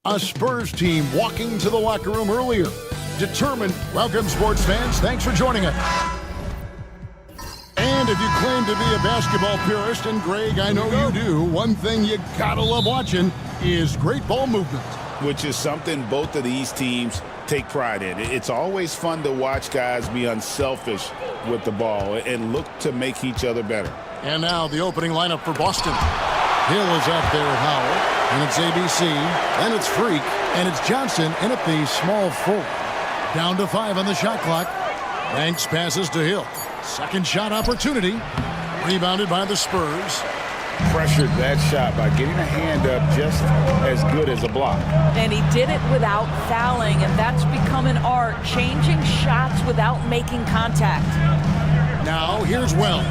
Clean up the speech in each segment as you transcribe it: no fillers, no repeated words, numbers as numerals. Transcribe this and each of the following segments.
A Spurs team walking to the locker room earlier. Determined. Welcome, sports fans. Thanks for joining us. And if you claim to be a basketball purist, and Greg, I know you do, one thing you gotta love watching is great ball movement. Which is something both of these teams take pride in. It's always fun to watch guys be unselfish with the ball and look to make each other better. And now the opening lineup for Boston. Hill is out there at Howell, and it's ABC, then it's Freak, and it's Johnson in at the small forward. Down to 5 on the shot clock. Banks passes to Hill. Second shot opportunity. Rebounded by the Spurs. Pressured that shot by getting a hand up just as good as a block. And he did it without fouling, and that's become an art, changing shots without making contact. Now here's Wells.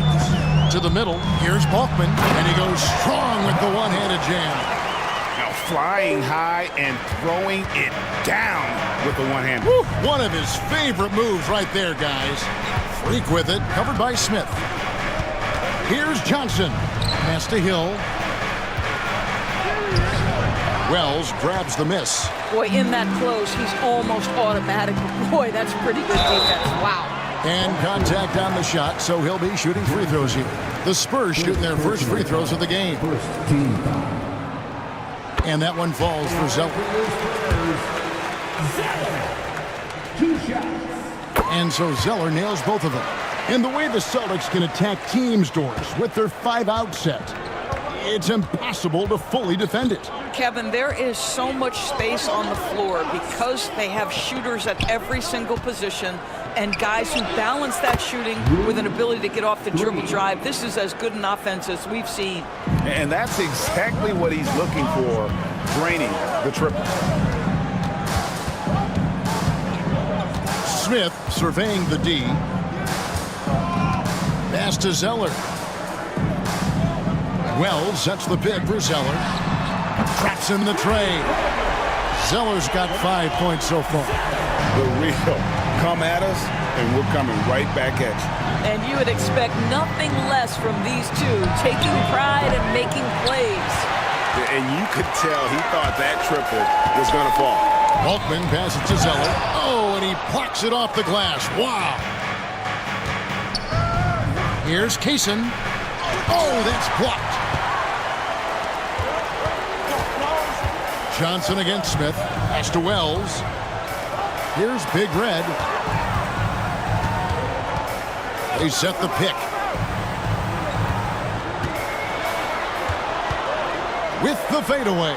To the middle, here's Balkman, and he goes strong with the one-handed jam. Now flying high and throwing it down with the one hand. One of his favorite moves right there, guys. Freak with it, covered by Smith. Here's Johnson. Pass to Hill. Wells grabs the miss. Boy, in that close, he's almost automatic. Boy, that's pretty good defense. Wow. And contact on the shot, so he'll be shooting free throws here. The Spurs shooting their first free throws of the game. And that one falls for Zeller. And so Zeller nails both of them. And the way the Celtics can attack teams, Doris, with their 5-out set, it's impossible to fully defend it. Kevin, there is so much space on the floor because they have shooters at every single position and guys who balance that shooting with an ability to get off the dribble drive. This is as good an offense as we've seen. And that's exactly what he's looking for, draining the triple. Smith surveying the D. Pass to Zeller. Wells sets the pick for Zeller. Traps in the tray. Zeller's got 5 points so far. The real come at us, and we're coming right back at you. And you would expect nothing less from these two, taking pride and making plays. And you could tell he thought that triple was going to fall. Balkman passes to Zeller. Oh, and he plucks it off the glass. Wow. Here's Kaysen. Oh, that's blocked. Johnson against Smith. Pass to Wells. Here's Big Red. They set the pick. With the fadeaway.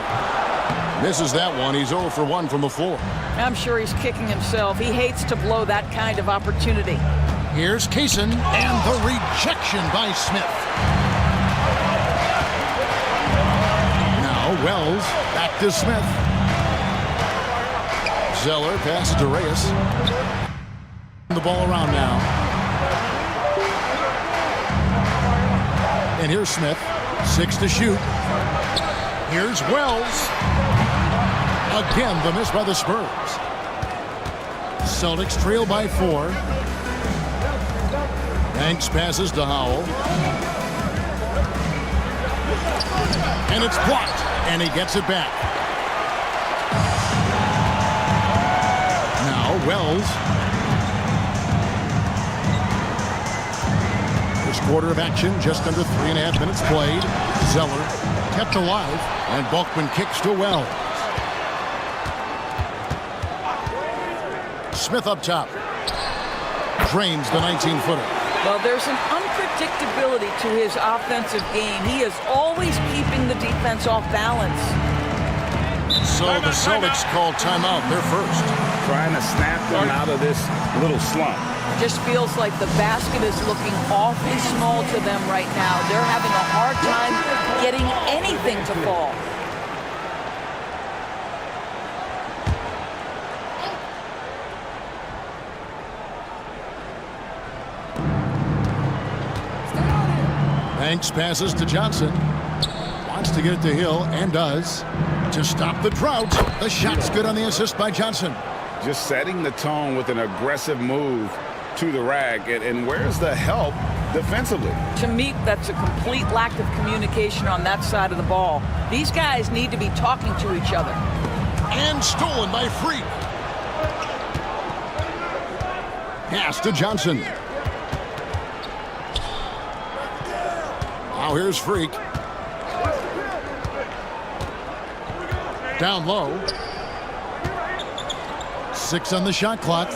Misses that one. He's 0 for 1 from the floor. I'm sure he's kicking himself. He hates to blow that kind of opportunity. Here's Kaysen, and the rejection by Smith. Now Wells, back to Smith. Zeller passes to Reyes. The ball around now. And here's Smith, 6 to shoot. Here's Wells. Again, the miss by the Spurs. Celtics trail by 4. Banks passes to Howell. And it's blocked, and he gets it back. Now Wells. First quarter of action, just under 3.5 minutes played. Zeller kept alive, and Balkman kicks to Wells. Smith up top. Drains the 19-footer. Well, there's an unpredictability to his offensive game. He is always keeping the defense off balance. So the Celtics call timeout. They're first. Trying to snap them out of this little slump. Just feels like the basket is looking awfully small to them right now. They're having a hard time getting anything to fall. Banks passes to Johnson. Wants to get it to Hill, and does. To stop the drought. The shot's good on the assist by Johnson. Just setting the tone with an aggressive move to the rack. And where's the help defensively? To me, that's a complete lack of communication on that side of the ball. These guys need to be talking to each other. And stolen by Freak. Pass to Johnson. Now here's Freak. Down low. 6 on the shot clock.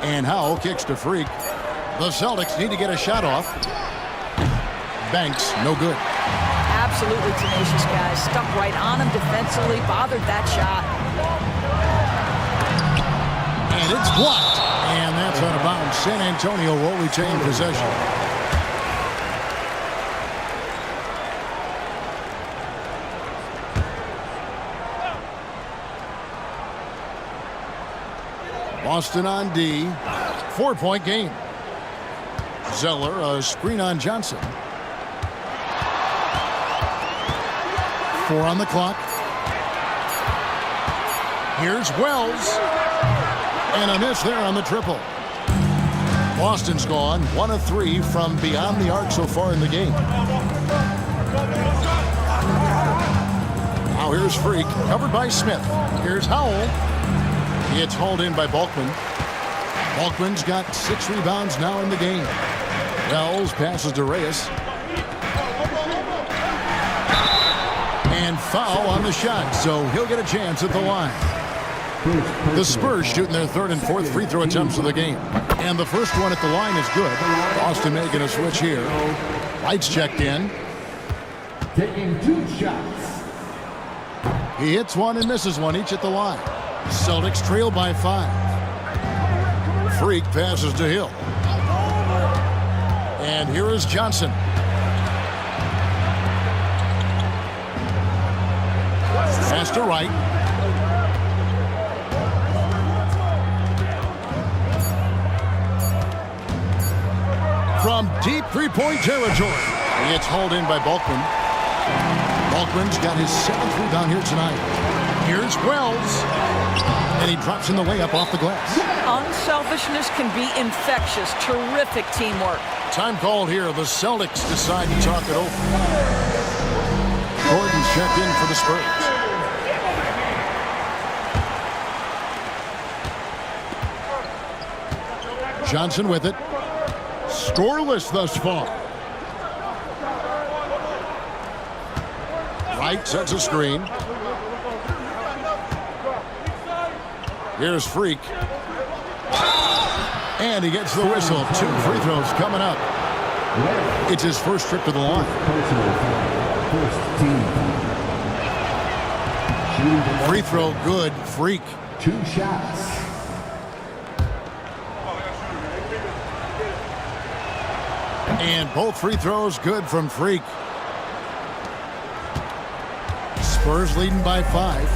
And Howell kicks to Freak. The Celtics need to get a shot off. Banks, no good. Absolutely tenacious, guys. Stuck right on him defensively, bothered that shot. And it's blocked. And that's out of bounds. San Antonio will retain possession. Boston on D. 4-point game. Zeller, a screen on Johnson. 4 on the clock. Here's Wells. And a miss there on the triple. Boston's gone 1 of 3 from beyond the arc so far in the game. Now here's Freak, covered by Smith. Here's Howell. It's hauled in by Balkman. Balkman's got 6 rebounds now in the game. Wells passes to Reyes. And foul on the shot, so he'll get a chance at the line. The Spurs shooting their 3rd and 4th free throw attempts of the game. And the first one at the line is good. Boston making a switch here. Lights checked in. Taking 2 shots. He hits one and misses one, each at the line. Celtics trail by 5. Freak passes to Hill. And here is Johnson. Pass to Wright. From deep 3-point territory. It's hauled in by Balkman. Balkman's got his 7th rebound here tonight. Here's Wells. And he drops in the layup off the glass. Unselfishness can be infectious. Terrific teamwork. Time called here. The Celtics decide to talk it over. Gordon's checked in for the Spurs. Johnson with it. Scoreless thus far. Wright sets a screen. Here's Freak. And he gets the whistle. 2 free throws coming up. It's his first trip to the line. Free throw good. Freak. 2 shots. And both free throws good from Freak. Spurs leading by 5.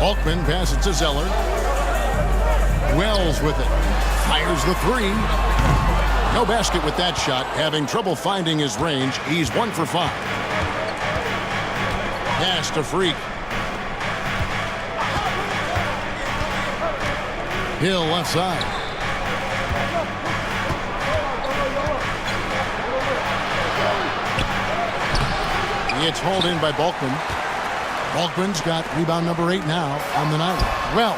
Balkman passes to Zeller. Wells with it. Fires the 3. No basket with that shot. Having trouble finding his range. He's 1 for 5. Pass to Freak. Hill left side. It's hauled in by Balkman. Balkman's got rebound number 8 now on the night. Wells.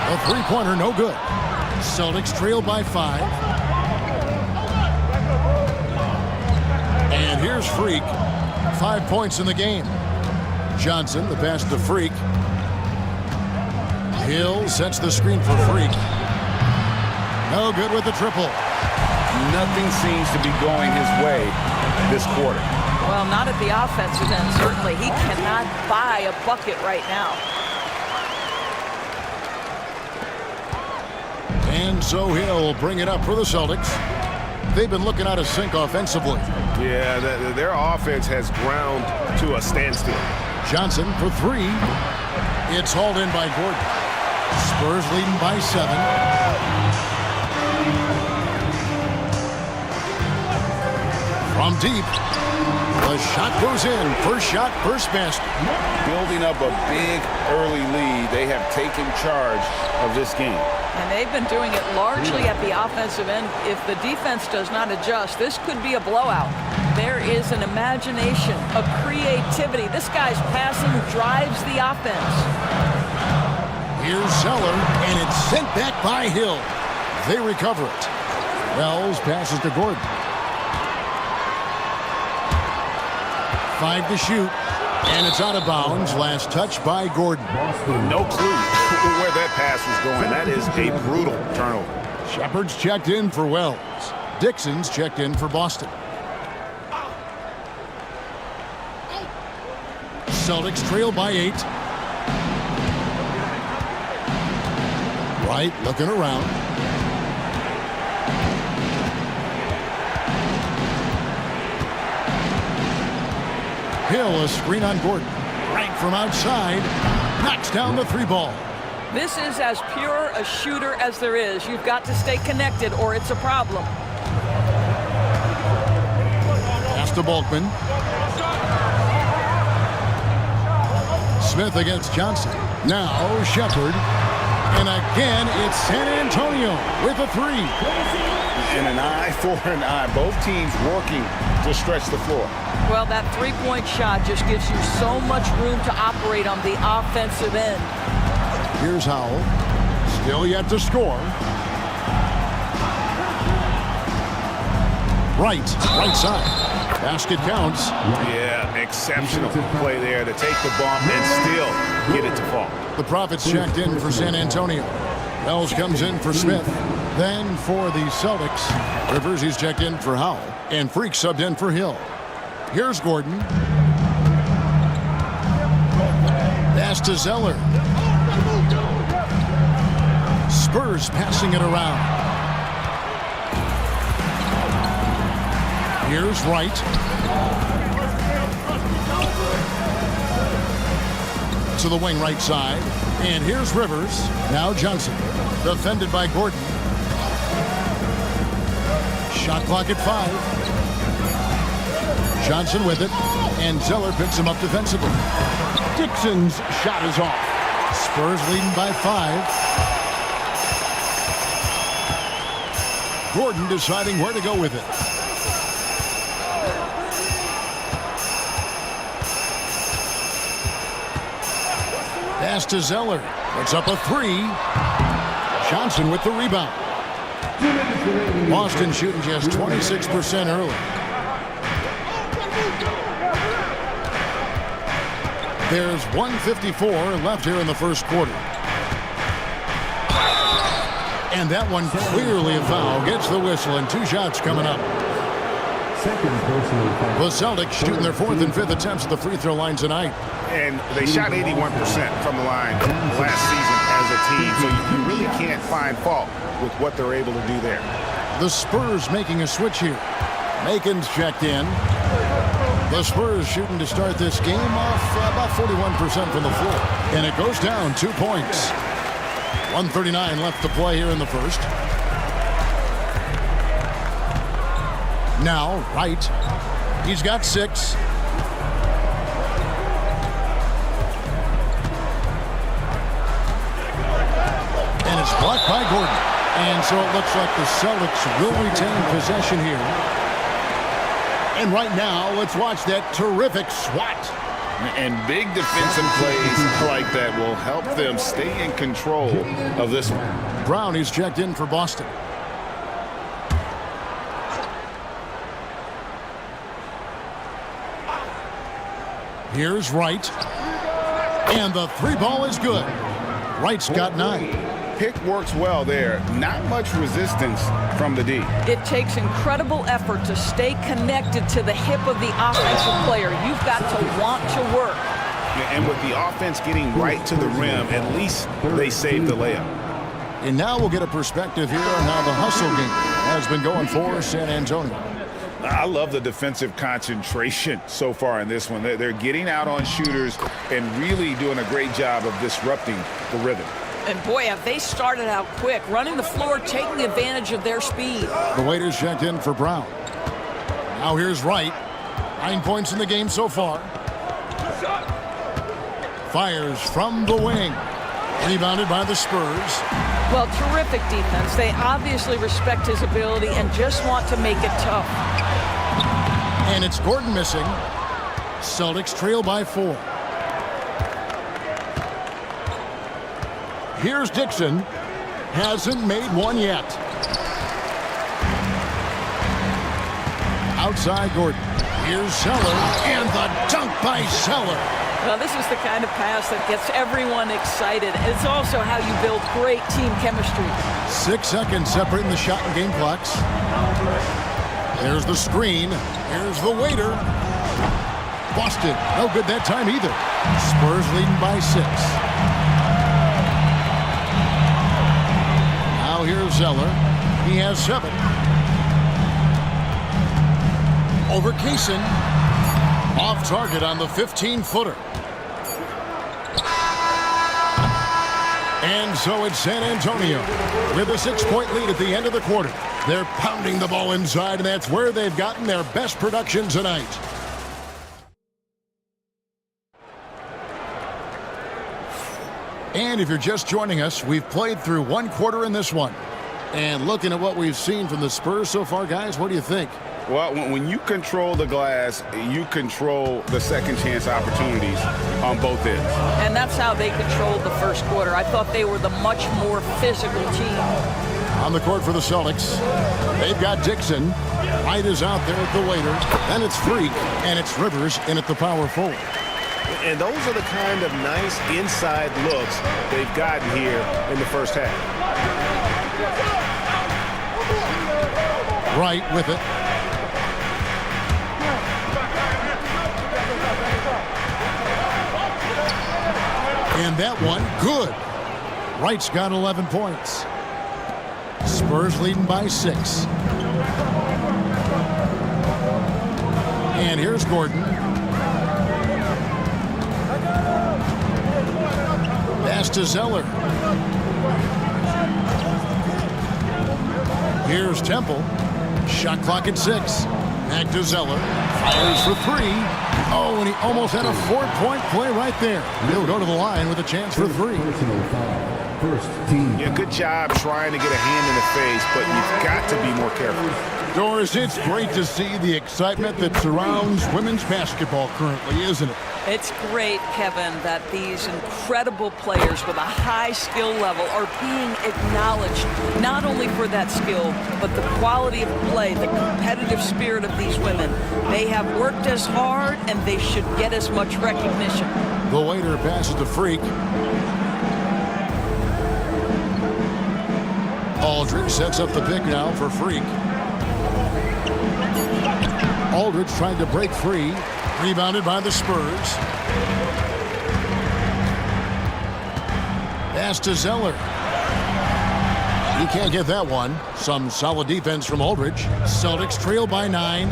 A 3-pointer, no good. Celtics trail by 5. And here's Freak. 5 points in the game. Johnson, the pass to Freak. Hill sets the screen for Freak. No good with the triple. Nothing seems to be going his way this quarter. Well, not at the offensive end, certainly. He cannot buy a bucket right now. And so Hill will bring it up for the Celtics. They've been looking out of sync offensively. Yeah, their offense has ground to a standstill. Johnson for 3. It's hauled in by Gordon. Spurs leading by 7. From deep. The shot goes in. First shot, first basket. Building up a big early lead. They have taken charge of this game. And they've been doing it largely at the offensive end. If the defense does not adjust, this could be a blowout. There is an imagination, a creativity. This guy's passing drives the offense. Here's Zeller, and it's sent back by Hill. They recover it. Wells passes to Gordon. 5 to shoot, and it's out of bounds. Last touch by Gordon. No clue where that pass was going. That is a brutal turnover. Shepard's checked in for Wells. Dixon's checked in for Boston. Celtics trail by 8. Wright looking around. Hill, a screen on Gordon. Right from outside. Knocks down the 3 ball. This is as pure a shooter as there is. You've got to stay connected or it's a problem. Pass to Bulkman. Smith against Johnson. Now Shepard. And again, it's San Antonio with a 3. And an eye for an eye. Both teams working to stretch the floor. Well, that 3-point shot just gives you so much room to operate on the offensive end. Here's Howell. Still yet to score. Right side. Basket counts. Yeah, exceptional play there to take the bump and still get it to fall. The Profits checked in for San Antonio. Wells comes in for Smith. Then for the Celtics, Rivers, he's checked in for Howell. And Freak subbed in for Hill. Here's Gordon. Pass to Zeller. Spurs passing it around. Here's Wright. To the wing right side. And here's Rivers. Now Johnson. Defended by Gordon. Shot clock at 5. Johnson with it. And Zeller picks him up defensively. Dixon's shot is off. Spurs leading by 5. Gordon deciding where to go with it. Pass to Zeller. Puts up a 3. Johnson with the rebound. Boston shooting just 26% early. There's 1:54 left here in the first quarter. And that one clearly a foul. Gets the whistle and 2 shots coming up. The Celtics shooting their 4th and 5th attempts at the free throw line tonight. And they shot 81% from the line last season as a team. So you really can't find fault with what they're able to do there. The Spurs making a switch here. Macon's checked in. The Spurs shooting to start this game off about 41% from the floor. And it goes down 2 points. 1:39 left to play here in the first. Now, Wright. He's got 6. And it's blocked by Gordon. And so it looks like the Celtics will retain possession here. And right now, let's watch that terrific swat. And big defensive plays like that will help them stay in control of this one. Brown, he's checked in for Boston. Here's Wright. And the 3 ball is good. Wright's got 9. Pick works well there. Not much resistance from the D. It takes incredible effort to stay connected to the hip of the offensive player. You've got to want to work. And with the offense getting right to the rim, at least they saved the layup. And now we'll get a perspective here on how the hustle game has been going for San Antonio. I love the defensive concentration so far in this one. They're getting out on shooters and really doing a great job of disrupting the rhythm. And boy, have they started out quick, running the floor, taking advantage of their speed. The waiters checked in for Brown. Now here's Wright. 9 points in the game so far. Fires from the wing. Rebounded by the Spurs. Well, terrific defense. They obviously respect his ability and just want to make it tough. And it's Gordon missing. Celtics trail by 4. Here's Dixon. Hasn't made one yet. Outside Gordon. Here's Zeller. And the dunk by Zeller. Well, this is the kind of pass that gets everyone excited. It's also how you build great team chemistry. 6 seconds separating the shot and game clocks. There's the screen. Here's the waiter. Boston. No good that time either. Spurs leading by 6. Now here's Zeller. He has 7. Over Kaysen. Off target on the 15-footer. And so it's San Antonio with a 6-point lead at the end of the quarter. They're pounding the ball inside, and that's where they've gotten their best production tonight. And if you're just joining us, we've played through 1 quarter in this one. And looking at what we've seen from the Spurs so far, guys, what do you think? Well, when you control the glass, you control the second chance opportunities on both ends. And that's how they controlled the first quarter. I thought they were the much more physical team. On the court for the Celtics, they've got Dixon. White is out there at the waiter. Then it's Freak, and it's Rivers in at the power forward. And those are the kind of nice inside looks they've gotten here in the first half. Wright with it. And that one, good. Wright's got 11 points. Spurs leading by 6. And here's Gordon. Pass to Zeller. Here's Temple. Shot clock at 6. Back to Zeller. Fires for 3. Oh, and he almost had a 4-point play right there. He'll go to the line with a chance for 3. First team. Yeah, good job trying to get a hand in the face, but you've got to be more careful. Doris, it's great to see the excitement that surrounds women's basketball currently, isn't it? It's great, Kevin, that these incredible players with a high skill level are being acknowledged, not only for that skill, but the quality of play, the competitive spirit of these women. They have worked as hard, and they should get as much recognition. The waiter passes to Freak. Aldridge sets up the pick now for Freak. Aldridge trying to break free. Rebounded by the Spurs. Pass to Zeller. He can't get that one. Some solid defense from Aldridge. Celtics trail by 9.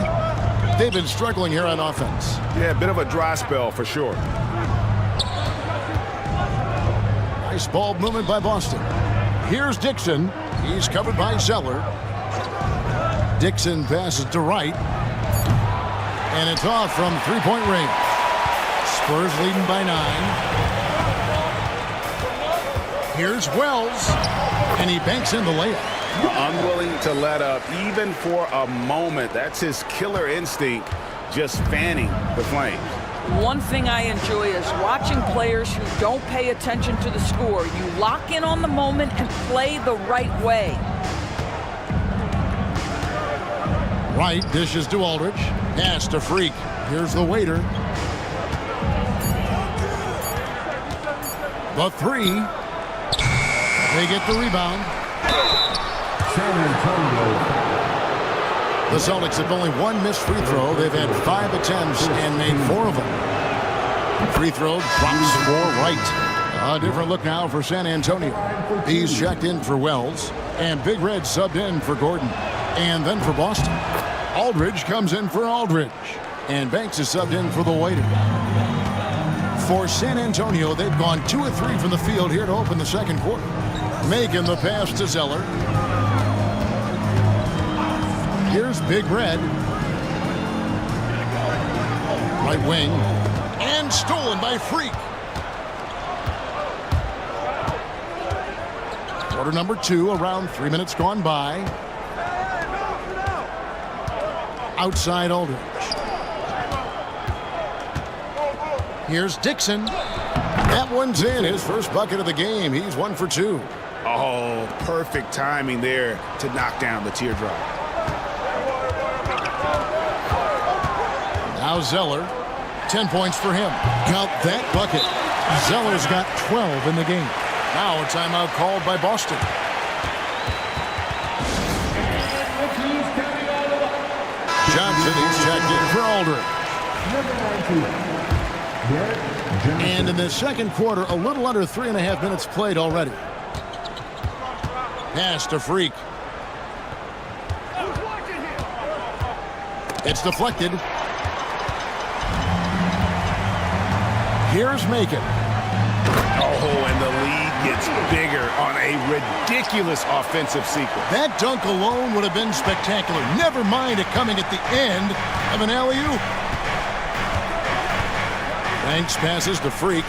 They've been struggling here on offense. Yeah, a bit of a dry spell for sure. Nice ball movement by Boston. Here's Dixon. He's covered by Zeller. Dixon passes to Wright. And it's off from 3-point range. Spurs leading by 9. Here's Wells. And he banks in the layup. Unwilling to let up even for a moment. That's his killer instinct, just fanning the flames. One thing I enjoy is watching players who don't pay attention to the score. You lock in on the moment and play the right way. Wright dishes to Aldridge. Pass to Freak. Here's the waiter. The 3. They get the rebound. San Antonio. The Celtics have only 1 missed free throw. They've had 5 attempts and made 4 of them. Free throw drops for Wright. A different look now for San Antonio. He's checked in for Wells. And Big Red subbed in for Gordon. And then for Boston, Aldridge comes in for Aldridge. And Banks is subbed in for the waiter. For San Antonio, they've gone 2 of 3 from the field here to open the second quarter. Making the pass to Zeller. Here's Big Red. Right wing. And stolen by Freak. Quarter number 2, around 3 minutes gone by. Outside Aldridge. Here's Dixon. That one's in. His first bucket of the game. He's 1 for 2. Oh, perfect timing there to knock down the teardrop. Now Zeller. 10 points for him. Count that bucket. Zeller's got 12 in the game. Now a timeout called by Boston. Johnson is checked in for Aldridge. And in the second quarter, a little under 3.5 minutes played already. Pass to Freak. It's deflected. Here's Macon. Oh, and the lead gets bigger on a ridiculous offensive sequence. That dunk alone would have been spectacular. Never mind it coming at the end of an alley-oop. Banks passes to Freak.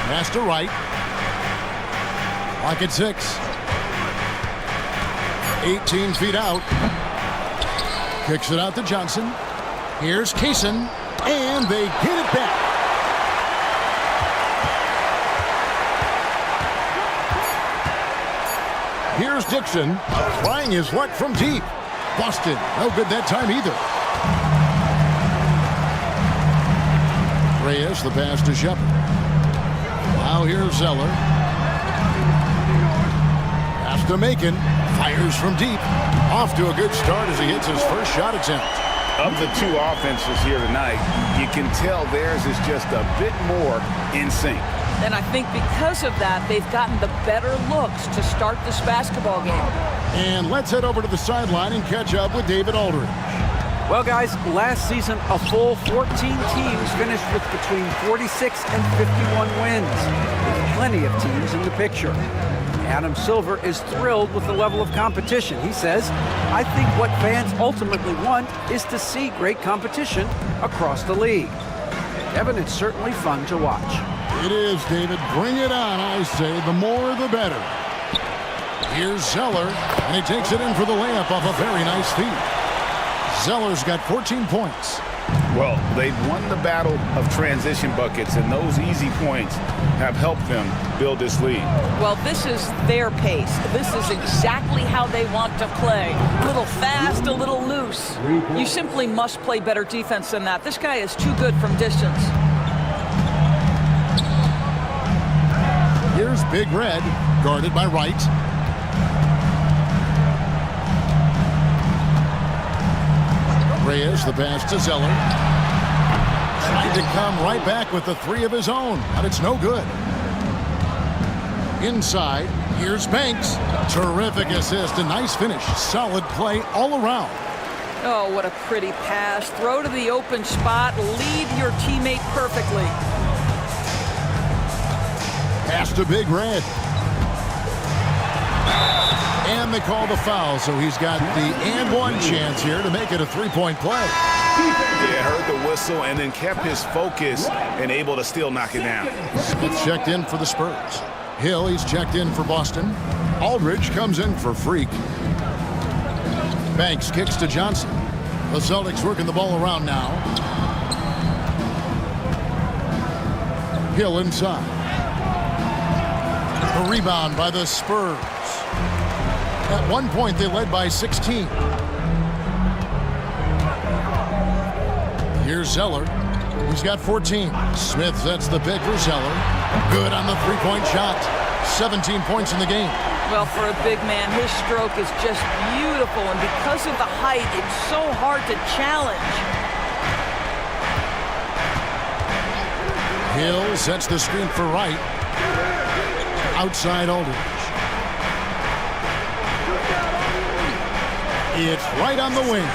Pass to Wright. Clock at 6. 18 feet out. Kicks it out to Johnson. Here's Kaysen, and they get it back. Here's Dixon, applying his luck from deep. Boston, no good that time either. Reyes, the pass to Shepard. Now here's Zeller. Pass to Macon. Fires from deep. Off to a good start as he hits his first shot attempt. Of the two offenses here tonight, you can tell theirs is just a bit more in sync. And I think because of that, they've gotten the better looks to start this basketball game. And let's head over to the sideline and catch up with David Aldridge. Well, guys, last season, a full 14 teams finished with between 46 and 51 wins, with plenty of teams in the picture. Adam Silver is thrilled with the level of competition. He says, I think what fans ultimately want is to see great competition across the league. Kevin, it's certainly fun to watch. It is, David. Bring it on, I say. The more, the better. Here's Zeller, and he takes it in for the layup off a very nice feed. Zeller's got 14 points. Well, they've won the battle of transition buckets, and those easy points have helped them build this lead. Well, this is their pace. This is exactly how they want to play. A little fast, a little loose. You simply must play better defense than that. This guy is too good from distance. Here's Big Red, guarded by Wright. Reyes, the pass to Zeller. Trying to come right back with the three of his own, but it's no good. Inside, here's Banks. Terrific assist, a nice finish. Solid play all around. Oh, what a pretty pass. Throw to the open spot. Lead your teammate perfectly. Pass to Big Red. And they call the foul, so he's got the and one chance here to make it a three-point play. Yeah, heard the whistle and then kept his focus and able to still knock it down. Smith checked in for the Spurs. Hill, he's checked in for Boston. Aldridge comes in for Freak. Banks kicks to Johnson. The Celtics working the ball around now. Hill inside. A rebound by the Spurs. At one point, they led by 16. Here's Zeller. He's got 14. Smith sets the pick for Zeller. Good on the three-point shot. 17 points in the game. Well, for a big man, his stroke is just beautiful, and because of the height, it's so hard to challenge. Hill sets the screen for Wright. Outside Aldridge. It's right on the wing.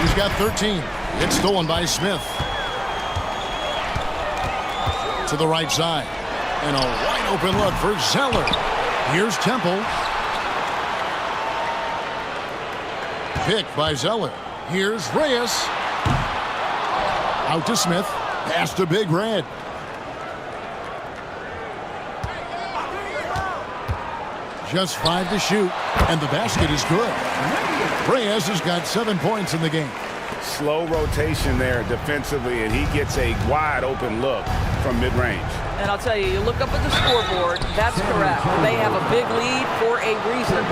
He's got 13. It's stolen by Smith. To the right side. And a wide open look for Zeller. Here's Temple. Picked by Zeller. Here's Reyes. Out to Smith. Pass to Big Red. Just 5 to shoot. And the basket is good. Reyes has got 7 points in the game. Slow rotation there defensively, and he gets a wide open look from mid-range. And I'll tell you, you look up at the scoreboard, that's correct. They have a big lead for a reason.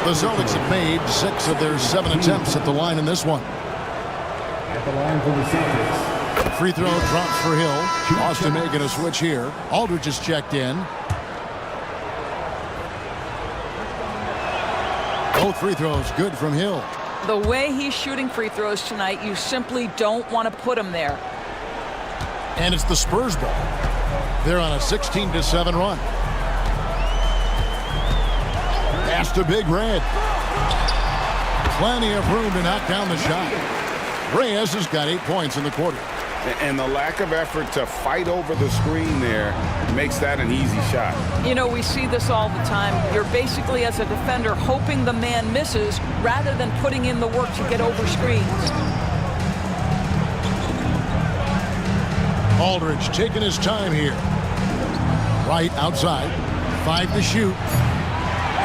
The Celtics have made 6 of their 7 attempts at the line in this one. At the line for the Celtics. Free throw drops for Hill. Boston making a switch here. Aldridge is checked in. Both free throws good from Hill. The way he's shooting free throws tonight, you simply don't want to put him there. And it's the Spurs ball. They're on a 16-7 run. Pass to Big Red. Plenty of room to knock down the shot. Reyes has got 8 points in the quarter. And the lack of effort to fight over the screen there makes that an easy shot. You know, we see this all the time. You're basically, as a defender, hoping the man misses rather than putting in the work to get over screens. Aldridge taking his time here. Right outside. 5 to shoot.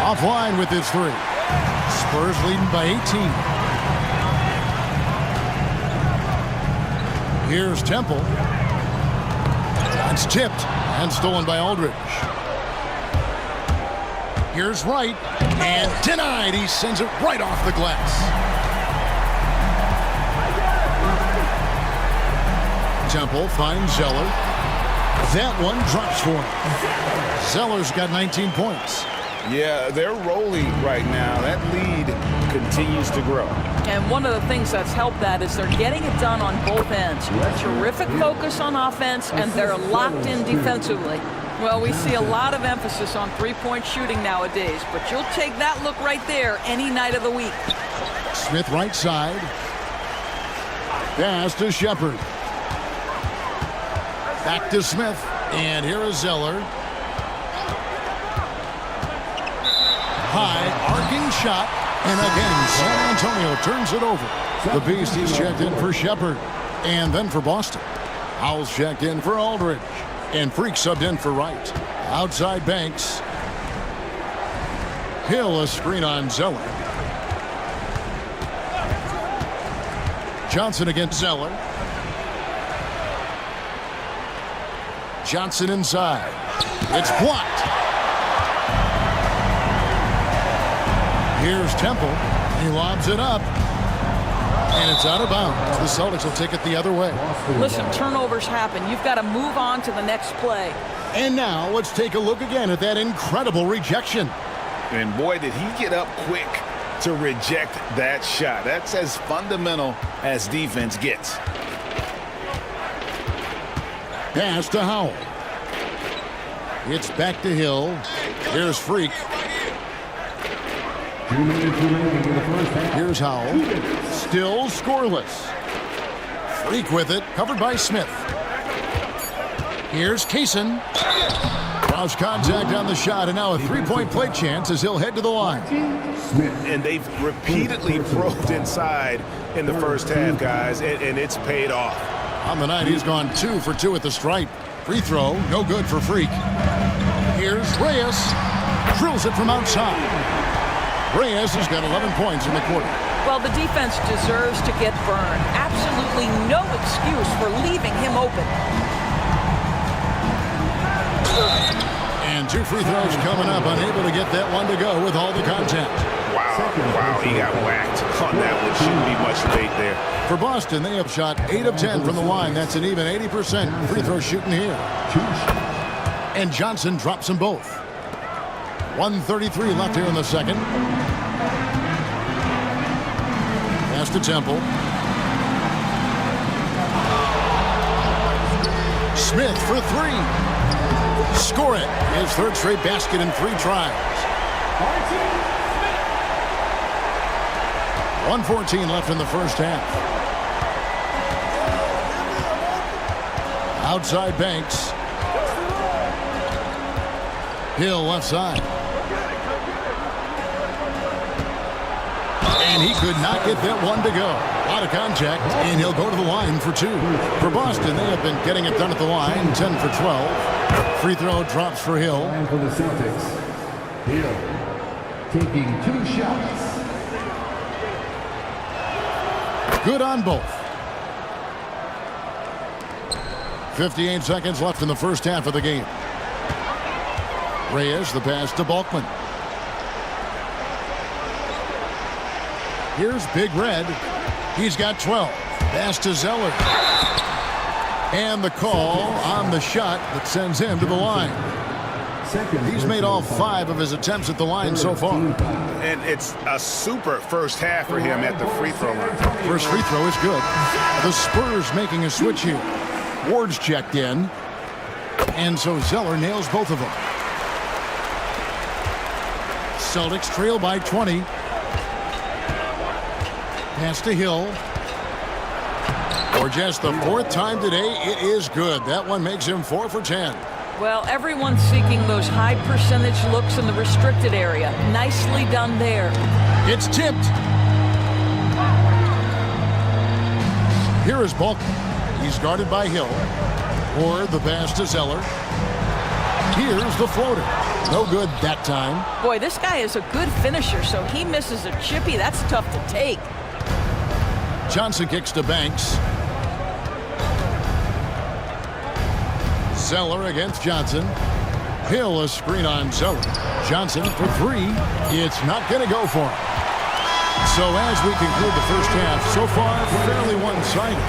Offline with his 3. Spurs leading by 18. Here's Temple. It's tipped and stolen by Aldridge. Here's Wright and denied. He sends it right off the glass. Temple finds Zeller. That one drops for him. Zeller's got 19 points. Yeah, they're rolling right now. That lead continues to grow. And one of the things that's helped that is they're getting it done on both ends. Terrific focus on offense, and they're locked in defensively. Well, we see a lot of emphasis on three-point shooting nowadays, but you'll take that look right there any night of the week. Smith right side. Pass to Shepard. Back to Smith. And here is Zeller. High arcing shot. And again, San Antonio turns it over. The Beast is checked in for Shepard. And then for Boston. Howell's checked in for Aldridge. And Freak subbed in for Wright. Outside Banks. Hill a screen on Zeller. Johnson against Zeller. Johnson inside. It's blocked. Here's Temple. He lobs it up. And it's out of bounds. The Celtics will take it the other way. Listen, turnovers happen. You've got to move on to the next play. And now let's take a look again at that incredible rejection. And boy, did he get up quick to reject that shot. That's as fundamental as defense gets. Pass to Howell. It's back to Hill. Here's Freak. 2 minutes remaining in the first half. Here's Howell. Still scoreless. Freak with it. Covered by Smith. Here's Kaysen. Cross contact on the shot, and now a three-point play chance as he'll head to the line. And they've repeatedly probed inside in the first half, guys, and it's paid off. On the night, he's gone 2 for 2 at the stripe. Free throw, no good for Freak. Here's Reyes. Drills it from outside. Reyes has got 11 points in the quarter. Well, the defense deserves to get burned. Absolutely no excuse for leaving him open. And 2 free throws coming up, unable to get that one to go with all the contact. Wow, he got whacked on that one. Shouldn't be much debate there. For Boston, they have shot 8 of 10 from the line. That's an even 80% free throw shooting here. And Johnson drops them both. 1:33 left here in the second. Pass to Temple. Smith for 3. Score it. His third straight basket in 3 tries. 1:14 left in the first half. Outside Banks. Hill left side. And he could not get that one to go. Out of contact, and he'll go to the line for 2. For Boston, they have been getting it done at the line, 10 for 12. Free throw drops for Hill. And for the Celtics, Hill taking 2 shots. Good on both. 58 seconds left in the first half of the game. Reyes, the pass to Balkman. Here's Big Red. He's got 12. Pass to Zeller. And the call on the shot that sends him to the line. He's made all 5 of his attempts at the line so far. And it's a super first half for him at the free throw line. First free throw is good. The Spurs making a switch here. Ward's checked in. And so Zeller nails both of them. Celtics trail by 20. Pass to Hill. For just the 4th time today, it is good. That one makes him 4 for 10. Well, everyone's seeking those high percentage looks in the restricted area. Nicely done there. It's tipped. Here is Balkman. He's guarded by Hill. Or the pass to Zeller. Here's the floater. No good that time. Boy, this guy is a good finisher, so he misses a chippy. That's tough to take. Johnson kicks to Banks. Zeller against Johnson. Hill a screen on Zeller. Johnson for 3. It's not going to go for him. So as we conclude the first half, so far fairly one-sided.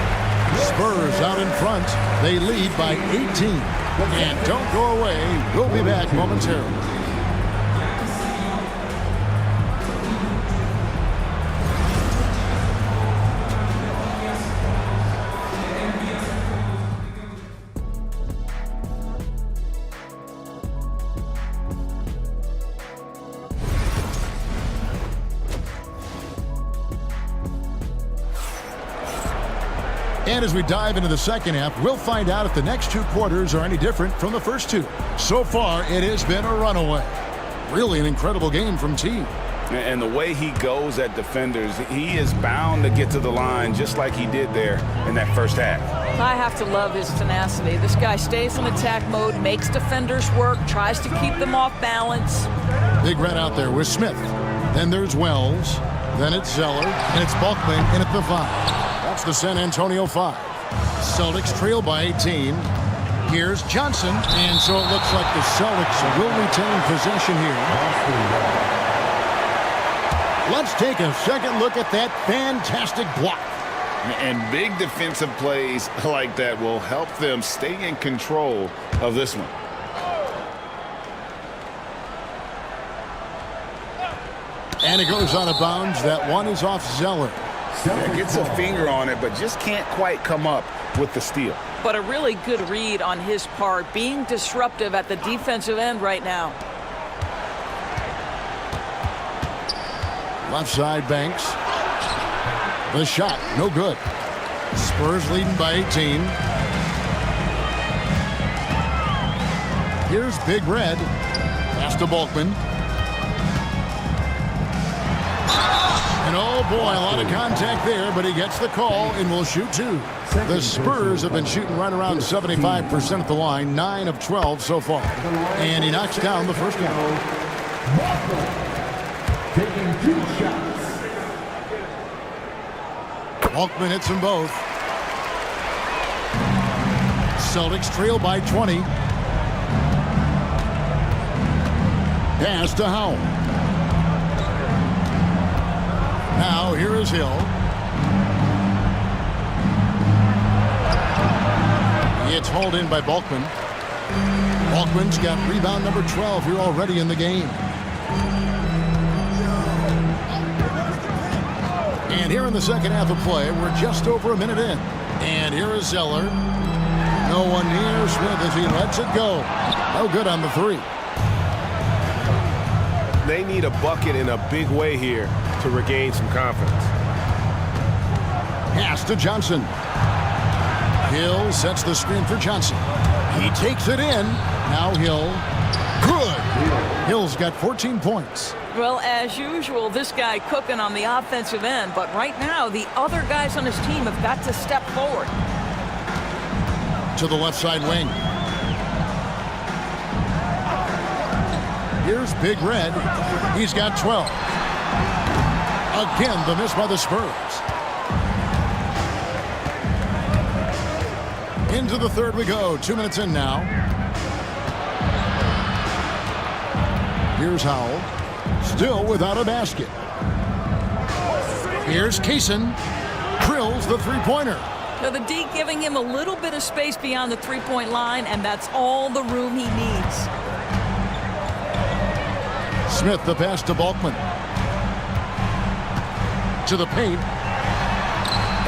Spurs out in front. They lead by 18. And don't go away. We'll be back momentarily. And as we dive into the second half, we'll find out if the next 2 quarters are any different from the first 2. So far, it has been a runaway. Really an incredible game from T. And the way he goes at defenders, he is bound to get to the line just like he did there in that first half. I have to love his tenacity. This guy stays in attack mode, makes defenders work, tries to keep them off balance. Big Red out there with Smith. Then there's Wells. Then it's Zeller. And it's Balkman in at the 5. That's the San Antonio 5. Celtics trail by 18. Here's Johnson. And so it looks like the Celtics will retain possession here. Let's take a second look at that fantastic block. And big defensive plays like that will help them stay in control of this one. And it goes out of bounds. That one is off Zeller. Yeah, gets a finger on it, but just can't quite come up with the steal. But a really good read on his part, being disruptive at the defensive end right now. Left side, Banks. The shot, no good. Spurs leading by 18. Here's Big Red. Pass to Balkman. And oh boy, a lot of contact there, but he gets the call and will shoot 2. The Spurs have been shooting right around 75% at the line, 9 of 12 so far. And he knocks down the first one. Taking 2 shots. Balkman hits them both. Celtics trail by 20. Pass to Howell. Now here is Hill. It's hauled in by Balkman. Balkman's got rebound number 12 here already in the game. And here in the second half of play, we're just over a minute in. And here is Zeller. No one near Smith as he lets it go. No good on the 3. They need a bucket in a big way here to regain some confidence. Pass to Johnson. Hill sets the screen for Johnson. He takes it in. Now Hill. Good. Hill's got 14 points. Well, as usual, this guy cooking on the offensive end, but right now the other guys on his team have got to step forward. To the left side wing. Here's Big Red. He's got 12. Again, the miss by the Spurs. Into the third we go. 2 minutes in now. Here's Howell. Still without a basket. Here's Kaysen. Drills the three-pointer. Now the D giving him a little bit of space beyond the three-point line, and that's all the room he needs. Smith the pass to Balkman. To the paint.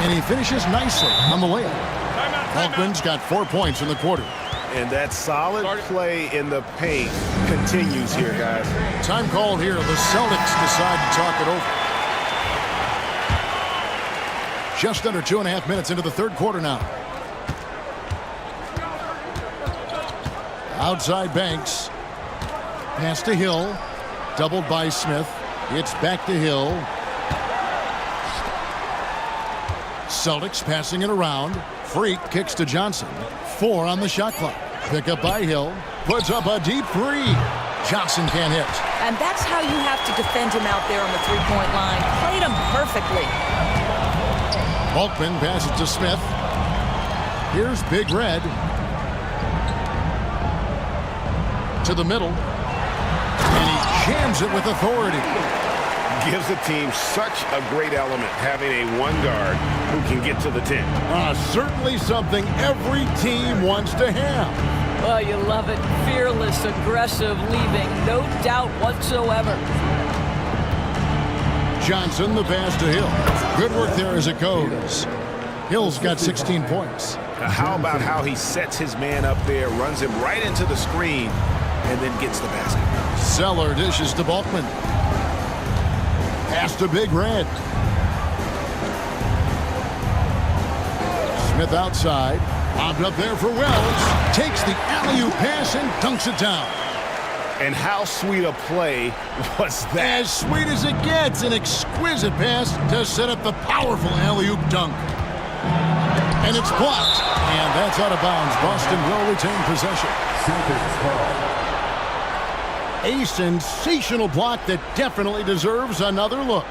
And he finishes nicely on the layup. Balkman's got 4 points in the quarter. And that solid play in the paint continues here, guys. Time called here. The Celtics decide to talk it over. Just under 2.5 minutes into the third quarter now. Outside Banks. Pass to Hill. Doubled by Smith. It's back to Hill. Celtics passing it around. Freak kicks to Johnson. 4 on the shot clock. Pick up by Hill. Puts up a deep three. Johnson can't hit. And that's how you have to defend him out there on the three-point line. Played him perfectly. Balkman passes to Smith. Here's Big Red. To the middle. And he jams it with authority. Gives the team such a great element having a one guard who can get to the 10. Certainly something every team wants to have. Well, you love it. Fearless, aggressive, leaving. No doubt whatsoever. Johnson, the pass to Hill. Good work there as it goes. Hill's got 16 points. Now, how about how he sets his man up there, runs him right into the screen, and then gets the basket. Zeller dishes to Balkman. Pass to Big Red. Smith outside. Bobbed up there for Wells. Takes the alley-oop pass and dunks it down. And how sweet a play was that? As sweet as it gets. An exquisite pass to set up the powerful alley-oop dunk. And it's blocked. And that's out of bounds. Boston will retain possession. A sensational block that definitely deserves another look.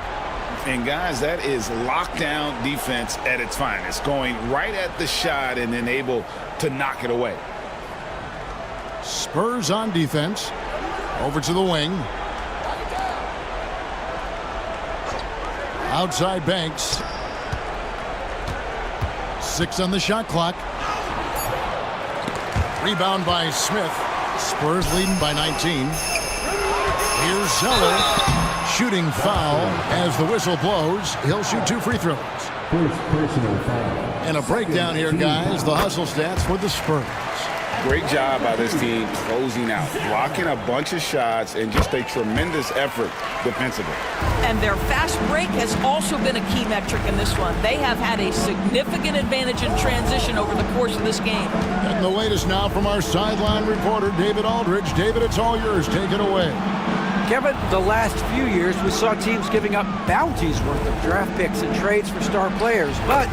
And guys, that is lockdown defense at its finest. Going right at the shot and then able to knock it away. Spurs on defense. Over to the wing. Outside Banks. 6 on the shot clock. Rebound by Smith. Spurs leading by 19. Here's Zeller. Shooting foul as the whistle blows. He'll shoot 2 free throws. First personal foul. And a breakdown here, guys. The hustle stats for the Spurs. Great job by this team closing out, blocking a bunch of shots, and just a tremendous effort defensively. And their fast break has also been a key metric in this one. They have had a significant advantage in transition over the course of this game. And the latest now from our sideline reporter, David Aldridge. David, it's all yours. Take it away. Kevin, the last few years we saw teams giving up bounties worth of draft picks and trades for star players, but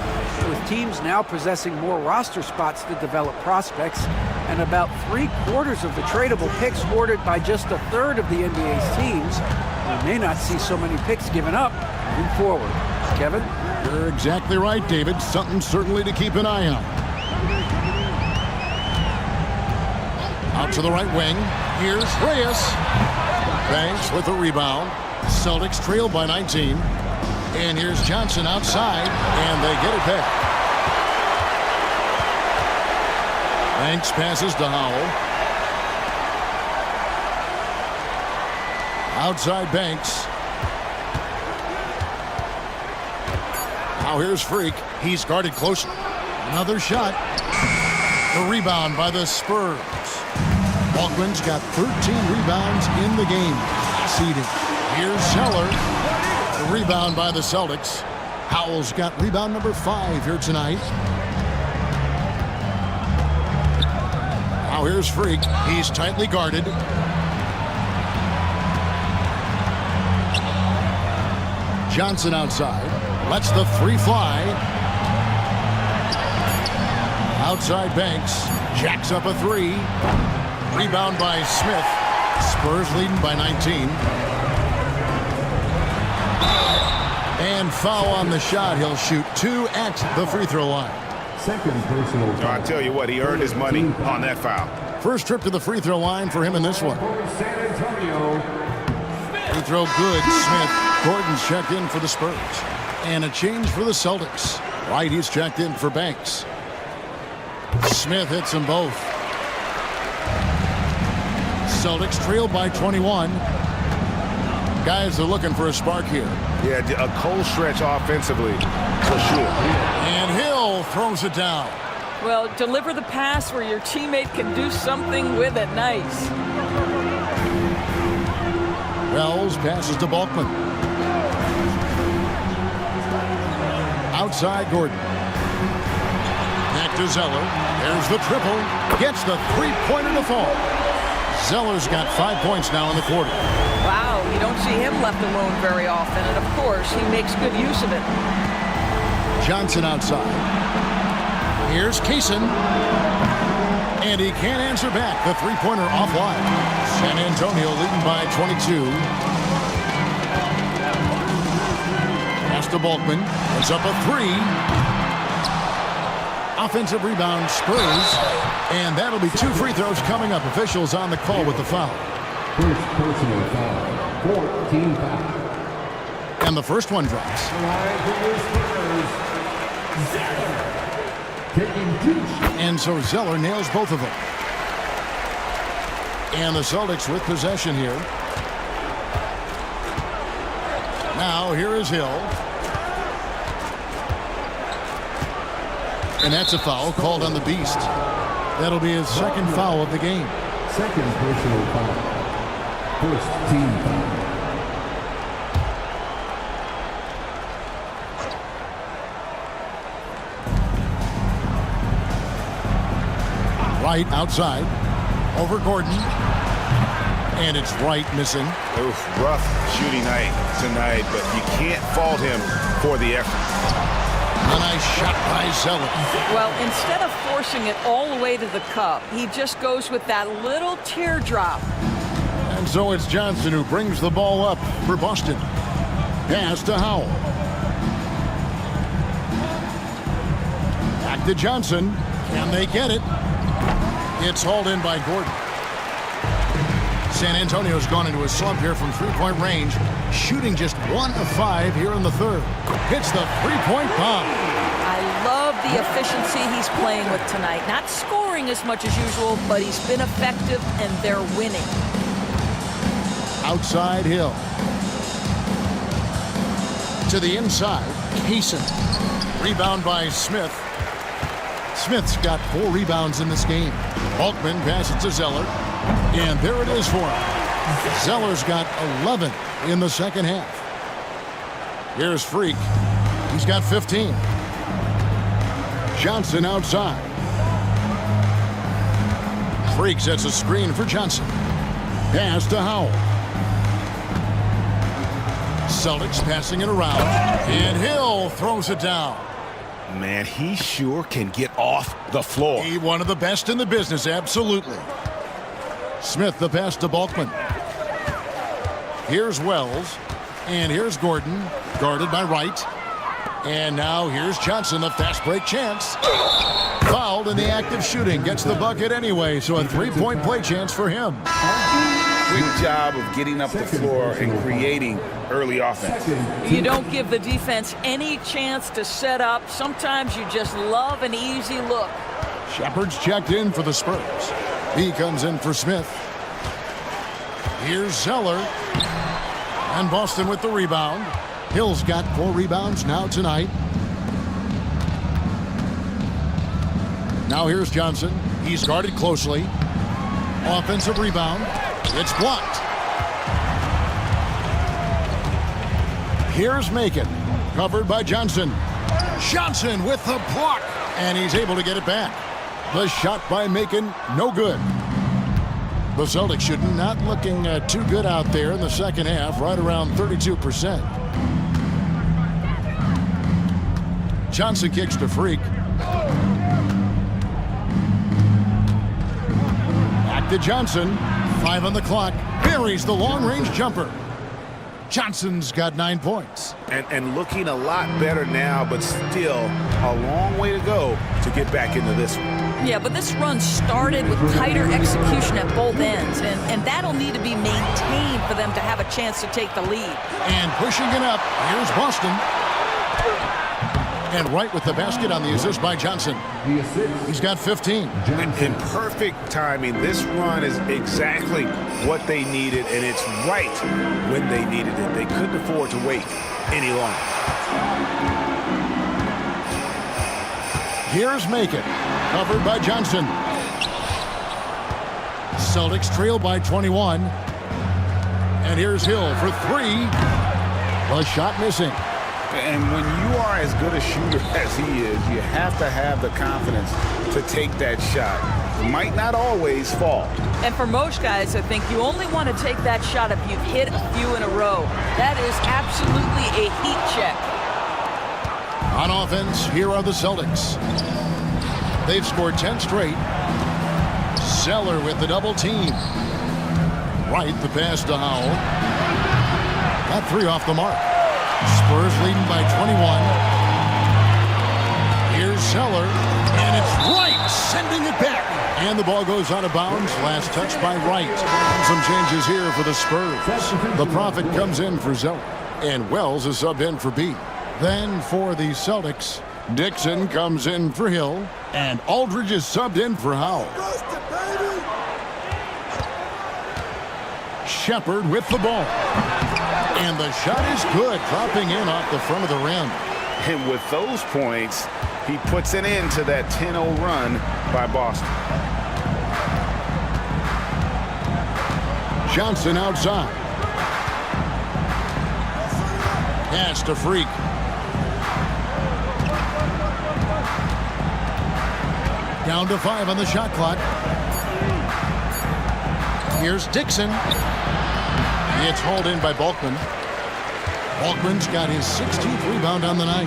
with teams now possessing more roster spots to develop prospects and about 3/4 of the tradable picks ordered by just 1/3 of the NBA's teams, we may not see so many picks given up moving forward. Kevin? You're exactly right, David. Something certainly to keep an eye on. Out to the right wing. Here's Reyes. Banks with a rebound. Celtics trail by 19. And here's Johnson outside, and they get it back. Banks passes to Howell. Outside Banks. Now here's Freak. He's guarded closely. Another shot. The rebound by the Spurs. Balkman's got 13 rebounds in the game. Seeding. Here's Zeller. The rebound by the Celtics. Howell's got rebound number 5 here tonight. Now here's Freak. He's tightly guarded. Johnson outside. Lets the 3 fly. Outside Banks. Jacks up a 3. Rebound by Smith. Spurs leading by 19. And foul on the shot. He'll shoot 2 at the free throw line. Second personal I foul. tell you what, he earned his money on that foul. First trip to the free throw line for him in this one. For San Antonio, Free throw good. Smith. Gordon's checked in for the Spurs. And a change for the Celtics. Wright, he's checked in for Banks. Smith hits them both. Celtics trail by 21. Guys are looking for a spark here. Yeah, a cold stretch offensively, for sure. And Hill throws it down. Well, deliver the pass where your teammate can do something with it. Nice. Wells passes to Balkman. Outside Gordon. Back to Zeller. There's the triple. Gets the three-pointer to fall. Zeller's got 5 points now in the quarter. Wow, you don't see him left alone very often, and of course, he makes good use of it. Johnson outside. Here's Kaysen. And he can't answer back. The three-pointer offline. San Antonio leading by 22. Pass to Balkman. It's up a three. Offensive rebound, Spurs. And that'll be 2 free throws coming up. Officials on the call with the foul. first personal foul. 14 foul. And the first one drops. The line for the Spurs, Zeller. Taking 2 shots. And so Zeller nails both of them. And the Celtics with possession here. Now here is Hill. And that's a foul called on the Beast. That'll be his second foul of the game. Second personal foul. First team foul. Wright outside. Over Gordon. And it's Wright missing. Oof, rough shooting night tonight, but you can't fault him for the effort. A nice shot by Zeller. Well, instead of forcing it all the way to the cup, he just goes with that little teardrop. And so it's Johnson who brings the ball up for Boston. Pass to Howell. Back to Johnson. Can they get it? It's hauled in by Gordon. San Antonio's gone into a slump here from three-point range, shooting just 1 of 5 here in the third. Hits the three-point bomb. I love the efficiency he's playing with tonight. Not scoring as much as usual, but he's been effective, and they're winning. Outside Hill. To the inside, Kaysen. Rebound by Smith. Smith's got 4 rebounds in this game. Balkman passes to Zeller. And there it is for him. Zeller's got 11 in the second half. Here's Freak. He's got 15. Johnson outside. Freak sets a screen for Johnson. Pass to Howell. Celtics passing it around. And Hill throws it down. Man, he sure can get off the floor. He one of the best in the business, absolutely. Smith the pass to Balkman. Here's Wells. And here's Gordon, guarded by Wright. And now here's Johnson, the fast break chance. Fouled in the act of shooting. Gets the bucket anyway, so a three-point play chance for him. Good job of getting up the floor and creating early offense. You don't give the defense any chance to set up. Sometimes you just love an easy look. Shepard's checked in for the Spurs. He comes in for Smith. Here's Zeller. And Boston with the rebound. Hill's got 4 rebounds now tonight. Now here's Johnson. He's guarded closely. Offensive rebound. It's blocked. Here's Macon. Covered by Johnson. Johnson with the block. And he's able to get it back. The shot by Macon, no good. The Celtics should not looking too good out there in the second half, right around 32%. Johnson kicks to Freak. Back to Johnson. 5 on the clock. Buries the long-range jumper. Johnson's got 9 points. And looking a lot better now, but still a long way to go to get back into this one. Yeah, but this run started with tighter execution at both ends, and that'll need to be maintained for them to have a chance to take the lead. And pushing it up, here's Boston. And right with the basket on the assist by Johnson. He's got 15. In perfect timing, this run is exactly what they needed, and it's right when they needed it. They couldn't afford to wait any longer. Here's Macon, covered by Johnson. Celtics trail by 21. And here's Hill for 3. The shot missing. And when you are as good a shooter as he is, you have to have the confidence to take that shot. Might not always fall. And for most guys, I think you only want to take that shot if you've hit a few in a row. That is absolutely a heat check. On offense, here are the Celtics. They've scored 10 straight. Zeller with the double team. Right, the pass to Howell. Got 3 off the mark. Spurs leading by 21. Here's Zeller, and it's Wright sending it back. And the ball goes out of bounds. Last touch by Wright. And some changes here for the Spurs. The Prophet comes in for Zeller, and Wells is subbed in for B. Then for the Celtics, Dixon comes in for Hill, and Aldridge is subbed in for Howell. Shepard with the ball. And the shot is good, dropping in off the front of the rim. And with those points, he puts an end to that 10-0 run by Boston. Johnson outside. Pass to Freak. Down to 5 on the shot clock. Here's Dixon. It's hauled in by Balkman. Balkman's got his 16th rebound on the night.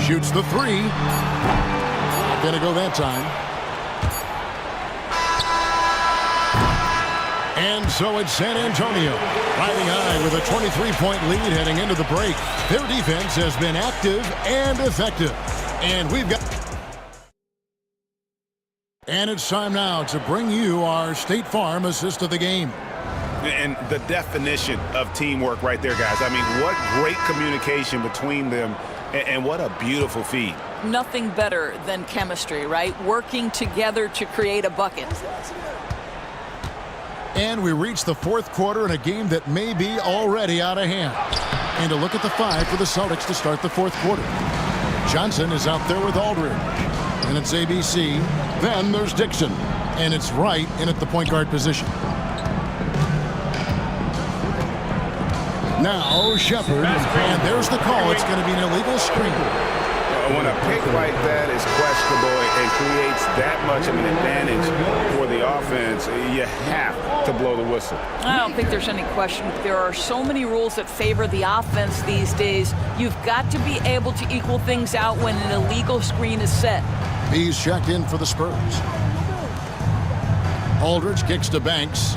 Shoots the 3. Not gonna go that time. And so it's San Antonio, riding high with a 23-point lead heading into the break. Their defense has been active and effective. And we've got... And it's time now to bring you our State Farm assist of the game. And the definition of teamwork right there, guys. I mean, what great communication between them, and what a beautiful feed. Nothing better than chemistry, right? Working together to create a bucket. And we reach the 4th quarter in a game that may be already out of hand. And a look at the 5 for the Celtics to start the 4th quarter. Johnson is out there with Aldridge. And it's ABC. Then there's Dixon. And it's Wright in at the point guard position. Now Shepard. And there's the call. It's going to be an illegal screen. When a pick like that is questionable and creates that much of an advantage for the offense, you have to blow the whistle. I don't think there's any question. There are so many rules that favor the offense these days. You've got to be able to equal things out when an illegal screen is set. He's checked in for the Spurs. Aldridge kicks to Banks.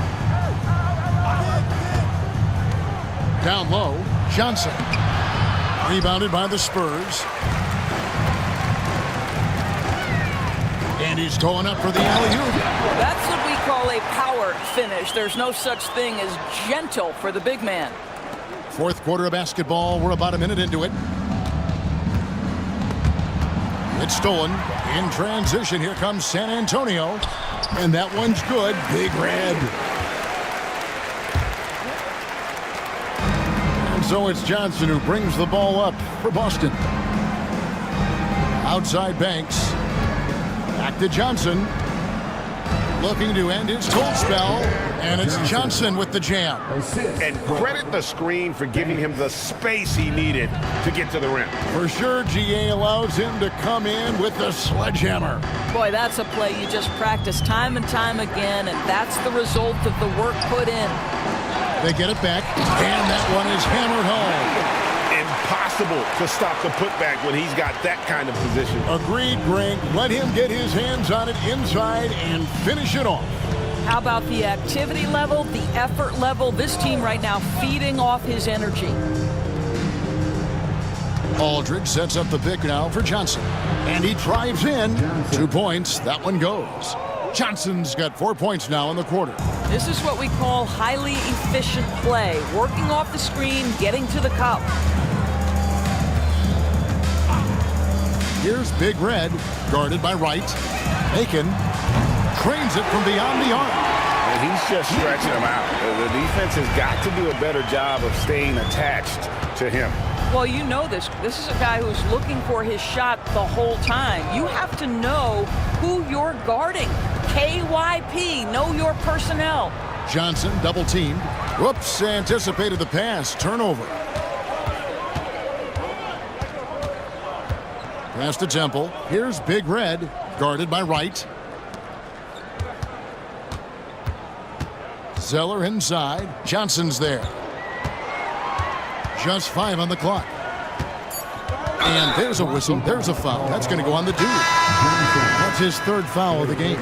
Down low, Johnson. Rebounded by the Spurs. And he's going up for the alley-oop. That's what we call a power finish. There's no such thing as gentle for the big man. 4th quarter of basketball. We're about a minute into it. It's stolen. In transition, here comes San Antonio. And that one's good. Big Red. And so it's Johnson who brings the ball up for Boston. Outside Banks. Back to Johnson. Looking to end his cold spell. And it's Johnson with the jam. And credit the screen for giving him the space he needed to get to the rim. For sure, GA allows him to come in with the sledgehammer. Boy, that's a play you just practice time and time again, and that's the result of the work put in. They get it back, and that one is hammered home. impossible to stop the putback when he's got that kind of position. Agreed, Greg. Let him get his hands on it inside and finish it off. How about the activity level, the effort level? This team right now feeding off his energy. Aldridge sets up the pick now for Johnson. And he drives in. 2 points. That one goes. Johnson's got 4 points now in the quarter. This is what we call highly efficient play. Working off the screen, getting to the cup. Here's Big Red, guarded by Wright. Aiken trains it from beyond the arc. And he's just stretching him out. The defense has got to do a better job of staying attached to him. Well, you know this. This is a guy who's looking for his shot the whole time. You have to know who you're guarding. KYP, know your personnel. Johnson double teamed. Whoops, anticipated the pass. Turnover. Pass to Temple. Here's Big Red, guarded by Wright. Zeller inside. Johnson's there. Just 5 on the clock. And there's a whistle. There's a foul. That's going to go on the dude. That's his 3rd foul of the game.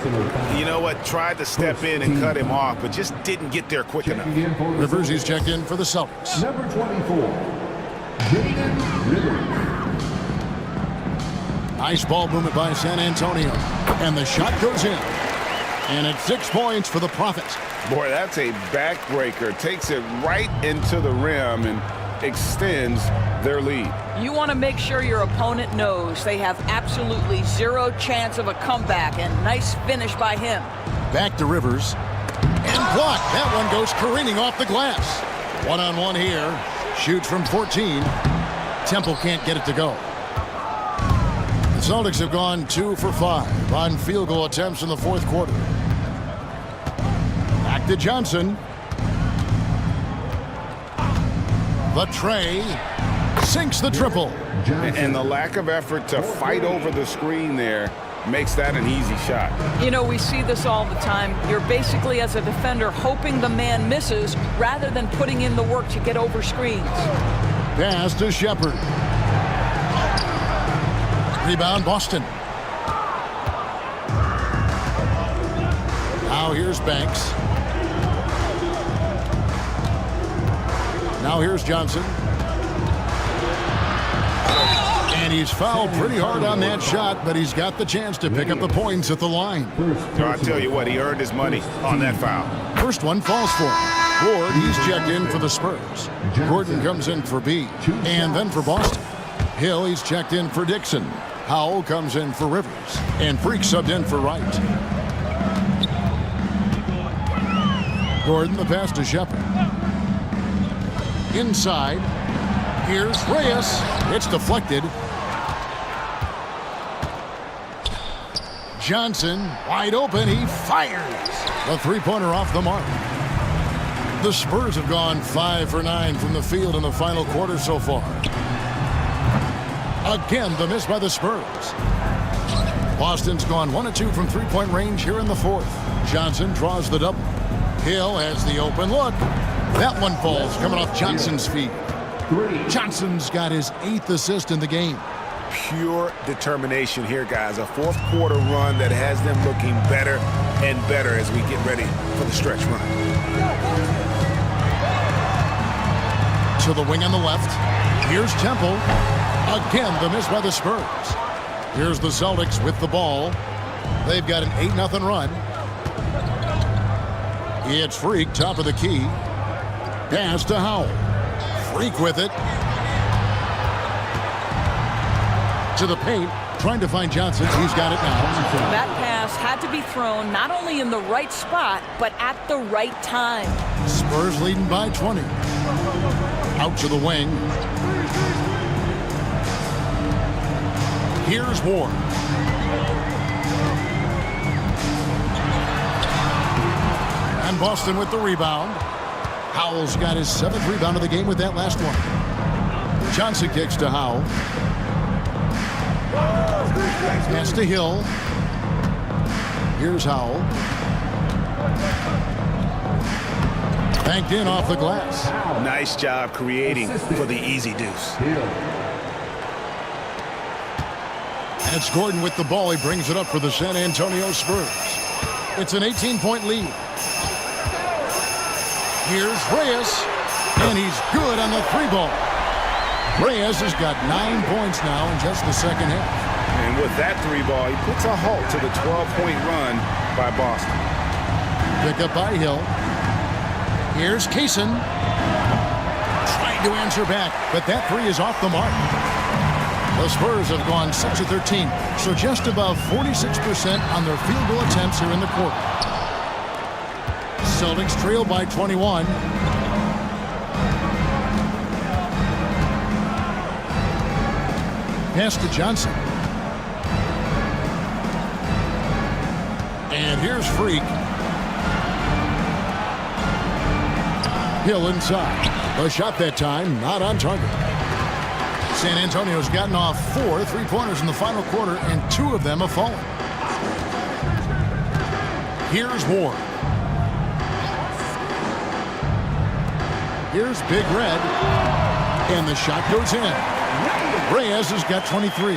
You know what? Tried to step in and cut him off, but just didn't get there quick enough. Rivers, he's checked in for the Celtics. Number 24, Jaden Rivers. Nice ball movement by San Antonio. And the shot goes in. And it's 6 points for the Profits. Boy, that's a backbreaker. Takes it right into the rim and extends their lead. You want to make sure your opponent knows they have absolutely 0 chance of a comeback, and nice finish by him. Back to Rivers. And blocked. That one goes careening off the glass. 1-on-1 here. Shoots from 14. Temple can't get it to go. The Celtics have gone 2 for 5 on field goal attempts in the 4th quarter. Back to Johnson. The tray sinks the triple. And the lack of effort to fight over the screen there makes that an easy shot. You know, we see this all the time. You're basically, as a defender, hoping the man misses rather than putting in the work to get over screens. Pass to Shepard. Rebound, Boston. Now here's Banks. Now here's Johnson. And he's fouled pretty hard on that shot, but he's got the chance to pick up the points at the line. I'll tell you what, he earned his money on that foul. First one falls for him. Ward, he's checked in for the Spurs. Gordon comes in for B. And then for Boston. Hill, he's checked in for Dixon. Howell comes in for Rivers. And Freak subbed in for Wright. Gordon, the pass to Shepard. Inside. Here's Reyes. It's deflected. Johnson, wide open. He fires. The three-pointer off the mark. The Spurs have gone 5 for 9 from the field in the final quarter so far. Again, the miss by the Spurs. Boston's gone 1 of 2 from three-point range here in the 4th. Johnson draws the double. Hill has the open look. That one falls, coming off Johnson's feet. Johnson's got his 8th assist in the game. Pure determination here, guys. A 4th quarter run that has them looking better and better as we get ready for the stretch run. To the wing on the left. Here's Temple. Again, the miss by the Spurs. Here's the Celtics with the ball. They've got an 8-0 run. It's Freak, top of the key. Pass to Howell. Freak with it. To the paint, trying to find Johnson. He's got it now. That pass had to be thrown not only in the right spot, but at the right time. Spurs leading by 20. Out to the wing. Here's Ward. And Boston with the rebound. Howell's got his 7th rebound of the game with that last one. Johnson kicks to Howell. Pass to Hill. Here's Howell. Banked in off the glass. Nice job creating for the easy deuce. And it's Gordon with the ball. He brings it up for the San Antonio Spurs. It's an 18-point lead. Here's Reyes, and he's good on the three ball. Reyes has got 9 points now in just the second half. And with that three ball, he puts a halt to the 12-point run by Boston. Pick up by Hill. Here's Kaysen. Trying to answer back, but that three is off the mark. The Spurs have gone 6 of 13, so just above 46% on their field goal attempts here in the quarter. Celtics trail by 21. Pass to Johnson. And here's Freak. Hill inside. The shot that time, not on target. San Antonio's gotten off 4 3-pointers in the final quarter, and 2 of them have fallen. Here's Ward. Here's Big Red. And the shot goes in. Reyes has got 23.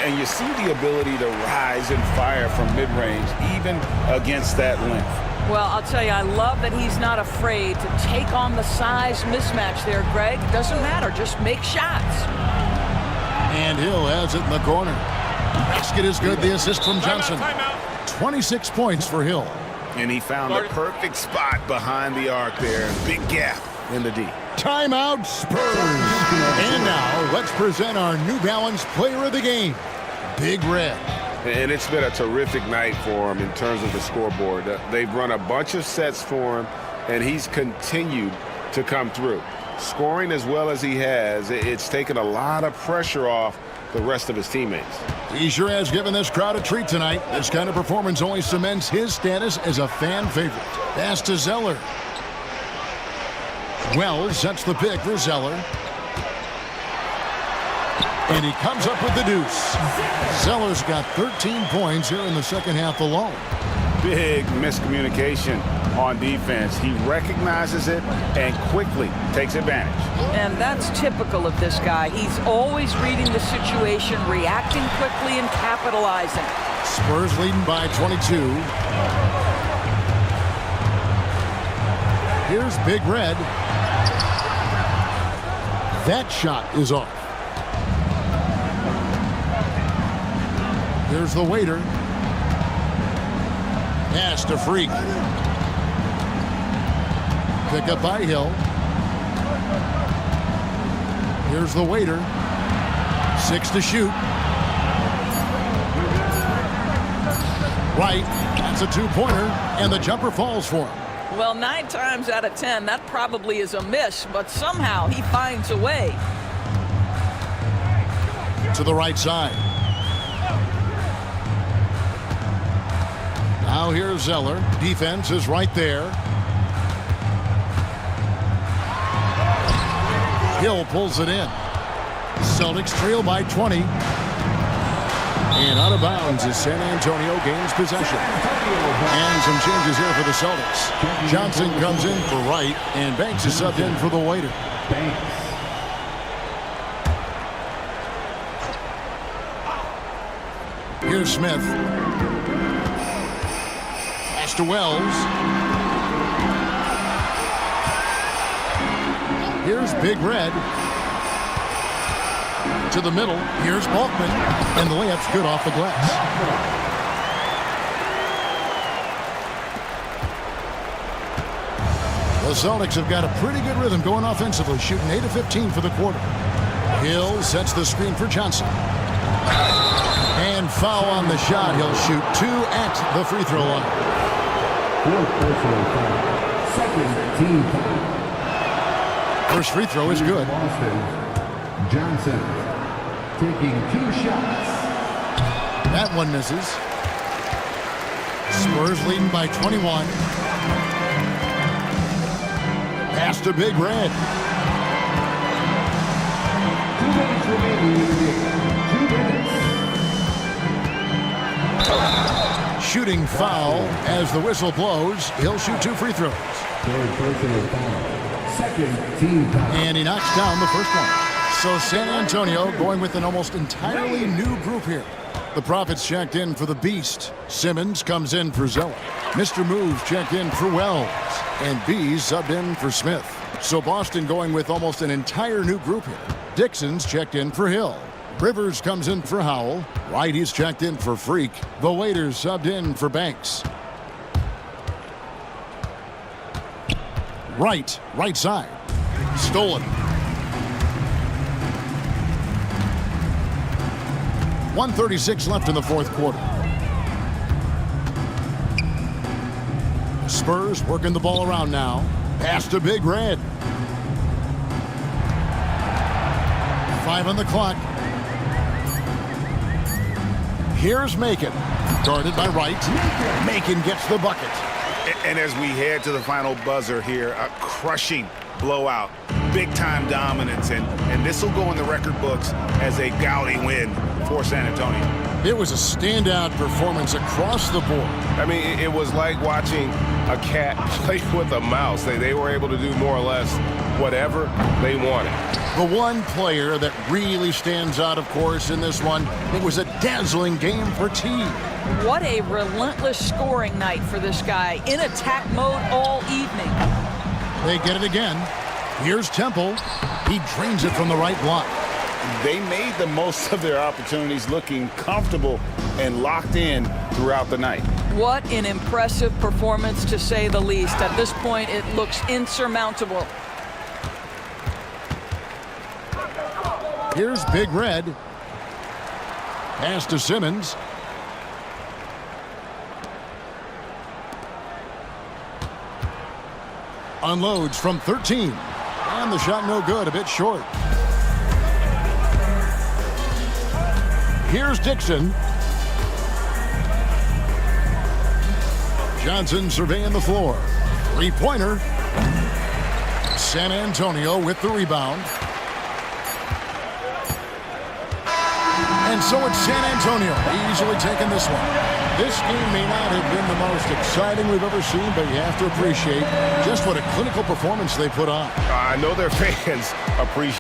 And you see the ability to rise and fire from mid-range, even against that length. Well, I'll tell you, I love that he's not afraid to take on the size mismatch there, Greg. Doesn't matter. Just make shots. And Hill has it in the corner. Basket is good. The assist from Johnson. 26 points for Hill. And he found the perfect spot behind the arc there. Big gap in the D. Timeout, Spurs. And now let's present our New Balance player of the game, Big Red. And it's been a terrific night for him in terms of the scoreboard. They've run a bunch of sets for him, and he's continued to come through. Scoring as well as he has, it's taken a lot of pressure off the rest of his teammates. He sure has given this crowd a treat tonight. This kind of performance only cements his status as a fan favorite. Pass to Zeller. Wells sets the pick for Zeller. And he comes up with the deuce. Zeller's got 13 points here in the second half alone. Big miscommunication on defense. He recognizes it and quickly takes advantage. And that's typical of this guy. He's always reading the situation, reacting quickly, and capitalizing. Spurs leading by 22. Here's Big Red. That shot is off. Here's the waiter. Pass to Freak. Pick up by Hill. Here's the waiter. 6 to shoot. Right. That's a 2-pointer. And the jumper falls for him. Well, 9 times out of 10, that probably is a miss, but somehow he finds a way. To the right side. Now here's Zeller. Defense is right there. Hill pulls it in. Celtics trail by 20. And out of bounds is San Antonio gains possession. And some changes here for the Celtics. Johnson comes in for Wright, and Banks is subbed in for the waiter. Here's Smith. Pass to Wells. Here's Big Red. To the middle. Here's Balkman. And the layup's good off the glass. The Celtics have got a pretty good rhythm going offensively, shooting 8 of 15 for the quarter. Hill sets the screen for Johnson. And foul on the shot. He'll shoot 2 at the free throw line. Second team foul. First free throw is good. Boston. Johnson taking 2 shots. That one misses. Spurs leading by 21. Pass to Big Red. 2 minutes remaining in the game. 2 minutes. Shooting foul as the whistle blows. He'll shoot 2 free throws. Third personal foul. Second team foul. And he knocks down the first one. So San Antonio going with an almost entirely new group here. The Prophets checked in for the Beast. Simmons comes in for Zeller. Mr. Moves checked in for Wells. And Bees subbed in for Smith. So Boston going with almost an entire new group here. Dixon's checked in for Hill. Rivers comes in for Howell. Whitey's checked in for Freak. The Waiters subbed in for Banks. Right side. Stolen. 1:36 left in the fourth quarter. Spurs working the ball around now. Pass to Big Red. 5 on the clock. Here's Macon. Guarded by Wright. Macon gets the bucket. And as we head to the final buzzer here, a crushing blowout, big-time dominance, and this will go in the record books as a gaudy win for San Antonio. It was a standout performance across the board. I mean, it was like watching a cat play with a mouse. They were able to do more or less whatever they wanted. The one player that really stands out, of course, in this one, it was a dazzling game for T. What a relentless scoring night for this guy. In attack mode all evening. They get it again. Here's Temple. He drains it from the right block. They made the most of their opportunities, looking comfortable and locked in throughout the night. What an impressive performance, to say the least. At this point, it looks insurmountable. Here's Big Red. Pass to Simmons. Unloads from 13. And the shot no good, a bit short. Here's Dixon. Johnson surveying the floor. Three-pointer. San Antonio with the rebound. And so it's San Antonio easily taking this one. This game may not have been the most exciting we've ever seen, but you have to appreciate just what a clinical performance they put on. I know their fans appreciate